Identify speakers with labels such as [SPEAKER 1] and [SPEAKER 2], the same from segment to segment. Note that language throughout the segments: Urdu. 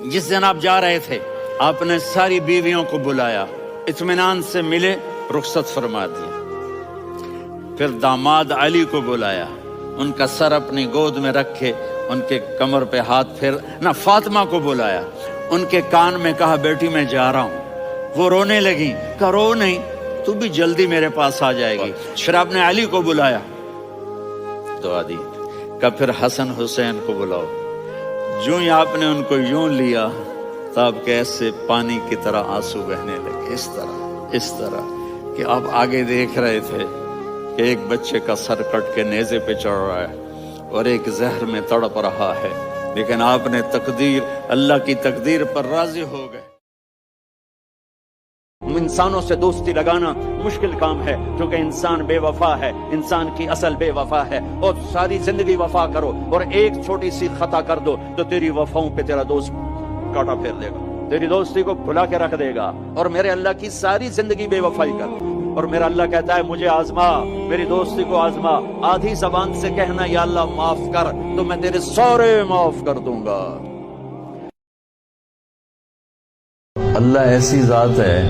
[SPEAKER 1] جس دن آپ جا رہے تھے آپ نے ساری بیویوں کو بلایا، اطمینان سے ملے، رخصت فرما دیا۔ پھر داماد علی کو بلایا، ان کا سر اپنی گود میں رکھے، ان کے کمر پہ ہاتھ پھیر نہ۔ فاطمہ کو بلایا، ان کے کان میں کہا بیٹی میں جا رہا ہوں۔ وہ رونے لگیں، کہا رو نہیں، تو بھی جلدی میرے پاس آ جائے گی۔ پھر آپ نے علی کو بلایا، دعا دی، کہا پھر حسن حسین کو بلاؤ۔ جو ہی آپ نے ان کو یوں لیا تو آپ کے ایسے پانی کی طرح آنسو بہنے لگے، اس طرح کہ آپ آگے دیکھ رہے تھے کہ ایک بچے کا سر کٹ کے نیزے پہ چڑھ رہا ہے اور ایک زہر میں تڑپ رہا ہے، لیکن آپ نے تقدیر، اللہ کی تقدیر پر راضی ہو گئے۔ انسانوں سے دوستی لگانا مشکل کام ہے، کیونکہ انسان بے وفا ہے، انسان کی اصل بے وفا ہے۔ اور ساری زندگی وفا کرو اور ایک چھوٹی سی خطا کر دو تو تیری وفاؤں پہ تیرا دوست کاٹا پھیر دے گا، تیری دوستی کو بھلا کے رکھ دے گا۔ اور میرے اللہ کی ساری زندگی بے وفائی کر، اور میرا اللہ کہتا ہے مجھے آزما، میری دوستی کو آزما۔ آدھی زبان سے کہنا یا اللہ معاف کر، تو میں تیرے سارے معاف کر دوں گا۔
[SPEAKER 2] اللہ ایسی ذات ہے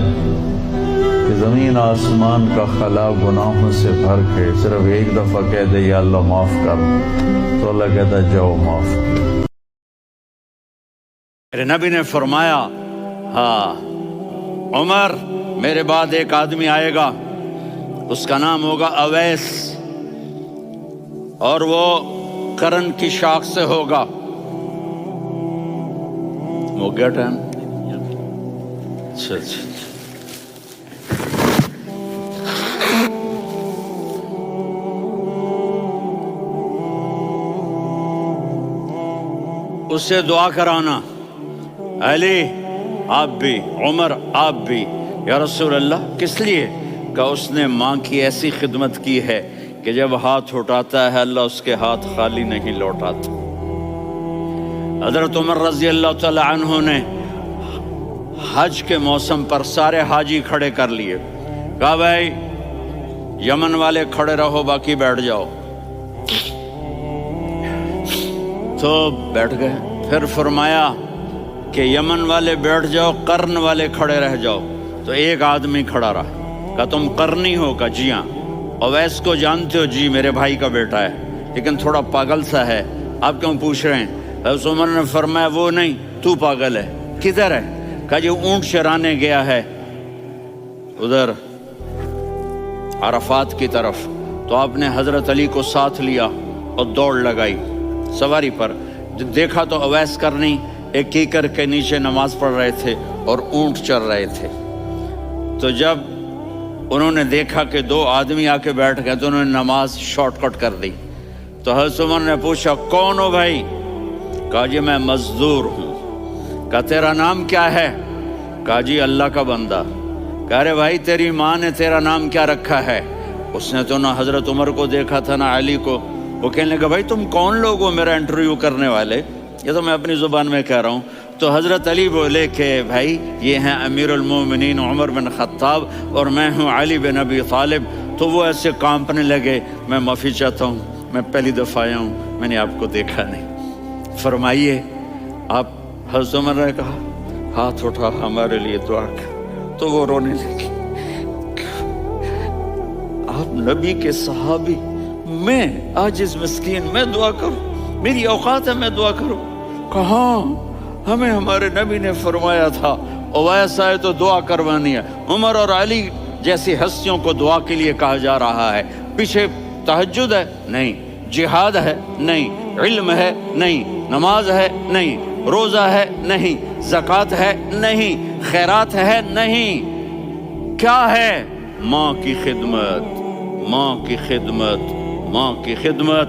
[SPEAKER 2] کہ زمین آسمان کا خلا گناہوں سے بھر کے صرف ایک دفعہ کہہ دے یا اللہ معاف کر، تو اللہ کہتا ہے جاؤ معاف کر۔
[SPEAKER 1] میرے نبی نے فرمایا ہاں عمر، میرے بعد ایک آدمی آئے گا، اس کا نام ہوگا اویس، اور وہ کرن کی شاخ سے ہوگا۔ ہو گیا ٹائم؟ اچھا اچھا، اس سے دعا کرانا، علی آپ بھی، عمر آپ بھی۔ یا رسول اللہ کس لیے؟ کہ اس نے ماں کی ایسی خدمت کی ہے کہ جب ہاتھ اٹھاتا ہے اللہ اس کے ہاتھ خالی نہیں لوٹاتا۔ حضرت عمر رضی اللہ تعالی عنہ نے حج کے موسم پر سارے حاجی کھڑے کر لیے، کہا بھائی یمن والے کھڑے رہو، باقی بیٹھ جاؤ، تو بیٹھ گئے۔ پھر فرمایا کہ یمن والے بیٹھ جاؤ، قرن والے کھڑے رہ جاؤ، تو ایک آدمی کھڑا رہا، کہا تم قرنی ہو؟ کہا جی ہاں۔ اویس کو جانتے ہو؟ جی میرے بھائی کا بیٹا ہے، لیکن تھوڑا پاگل سا ہے، آپ کیوں پوچھ رہے ہیں؟ حضرت عمر نے فرمایا وہ نہیں، تو پاگل ہے۔ کدھر ہے؟ کہا جی اونٹ چرانے گیا ہے ادھر عرفات کی طرف۔ تو آپ نے حضرت علی کو ساتھ لیا اور دوڑ لگائی سواری پر۔ دیکھا تو اویس کرنی ایک کیکر کے نیچے نماز پڑھ رہے تھے اور اونٹ چر رہے تھے۔ تو جب انہوں نے دیکھا کہ دو آدمی آ کے بیٹھ گئے تو انہوں نے نماز شارٹ کٹ کر دی۔ تو حضرت عمر نے پوچھا کون ہو بھائی؟ کہا جی میں مزدور ہوں۔ کہا تیرا نام کیا ہے؟ کہا جی اللہ کا بندہ۔ کہا ارے بھائی تیری ماں نے تیرا نام کیا رکھا ہے؟ اس نے تو نہ حضرت عمر کو دیکھا تھا نہ علی کو۔ وہ کہنے لگا بھائی تم کون لوگ ہو میرا انٹرویو کرنے والے؟ یہ تو میں اپنی زبان میں کہہ رہا ہوں۔ تو حضرت علی بولے کہ بھائی یہ ہیں امیر المومنین عمر بن خطاب اور میں ہوں علی بن ابی طالب۔ تو وہ ایسے کانپنے لگے، میں معافی چاہتا ہوں، میں پہلی دفعہ آیا ہوں، میں نے آپ کو دیکھا نہیں، فرمائیے آپ۔ حضرت عمر نے کہا ہاتھ اٹھا ہمارے لیے دعا کر۔ تو وہ رونے لگے، آپ نبی کے صحابی، میں عاجز مسکین، میں دعا کروں؟ میری اوقات ہے میں دعا کروں؟ کہاں، ہمیں ہمارے نبی نے فرمایا تھا اویس آئے تو دعا کروانی ہے۔ عمر اور علی جیسی ہستیوں کو دعا کے لیے کہا جا رہا ہے۔ پیچھے تہجد ہے؟ نہیں۔ جہاد ہے؟ نہیں۔ علم ہے؟ نہیں۔ نماز ہے؟ نہیں۔ روزہ ہے؟ نہیں۔ زکوٰۃ ہے؟ نہیں۔ خیرات ہے؟ نہیں۔ کیا ہے؟ ماں کی خدمت، ماں کی خدمت، ماں کی خدمت۔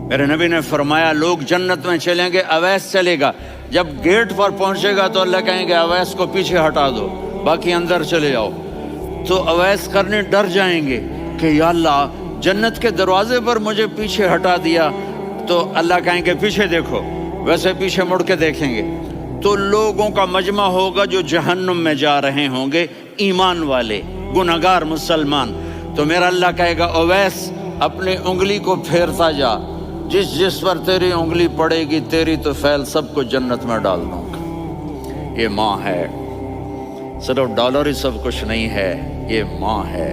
[SPEAKER 1] میرے نبی نے فرمایا لوگ جنت میں چلیں گے، اویس چلے گا، جب گیٹ پر پہنچے گا تو اللہ کہیں گے اویس کو پیچھے ہٹا دو، باقی اندر چلے جاؤ۔ تو اویس کرنے ڈر جائیں گے کہ یا اللہ جنت کے دروازے پر مجھے پیچھے ہٹا دیا، تو اللہ کہیں گے پیچھے دیکھو، ویسے پیچھے مڑ کے دیکھیں گے تو لوگوں کا مجمع ہوگا جو جہنم میں جا رہے ہوں گے، ایمان والے، گنہگار مسلمان۔ تو میرا اللہ کہے گا اویس اپنی انگلی کو پھیرتا جا، جس جس پر تیری انگلی پڑے گی تیری تو فعل سب کو جنت میں ڈال دوں گا. یہ ماں ہے، صرف ڈالر ہی سب کچھ نہیں ہے، یہ ماں ہے.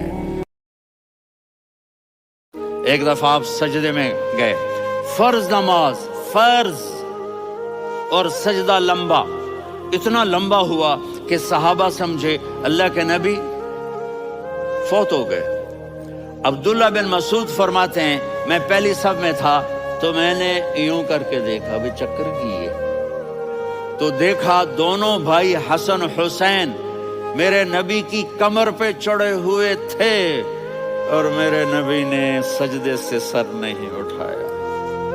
[SPEAKER 1] ایک دفعہ آپ سجدے میں گئے، فرض نماز، فرض، اور سجدہ لمبا، اتنا لمبا ہوا کہ صحابہ سمجھے اللہ کے نبی فوت ہو گئے. عبداللہ بن مسعود فرماتے ہیں میں پہلی صف میں تھا تو میں نے یوں کر کے دیکھا، بھی چکر کی ہے، تو دیکھا دونوں بھائی حسن حسین میرے نبی کی کمر پہ چڑھے ہوئے تھے اور میرے نبی نے سجدے سے سر نہیں اٹھایا.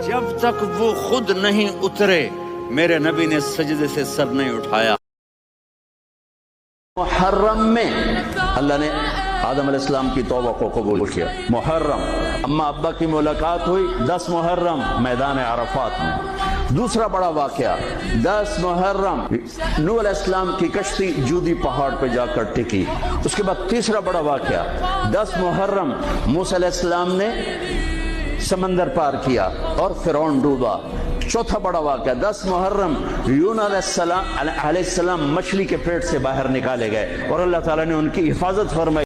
[SPEAKER 1] جب تک وہ خود نہیں اترے میرے نبی نے سجدے سے سر نہیں اٹھایا.
[SPEAKER 2] محرم میں اللہ نے آدم علیہ السلام کی توبہ کو قبول کیا. محرم اما ابا کی ملاقات ہوئی 10 محرم میدان عرفات میں. دوسرا بڑا واقعہ 10 محرم نوح علیہ السلام کی کشتی جودی پہاڑ پہ جا کر ٹکی. اس کے بعد تیسرا بڑا واقعہ 10 محرم موسیٰ علیہ السلام نے سمندر پار کیا اور فرعون ڈوبا. چوتھا بڑا واقعہ 10 محرم یونس علیہ السلام مچھلی کے پیٹ سے باہر نکالے گئے اور اللہ تعالیٰ نے ان کی حفاظت فرمائی.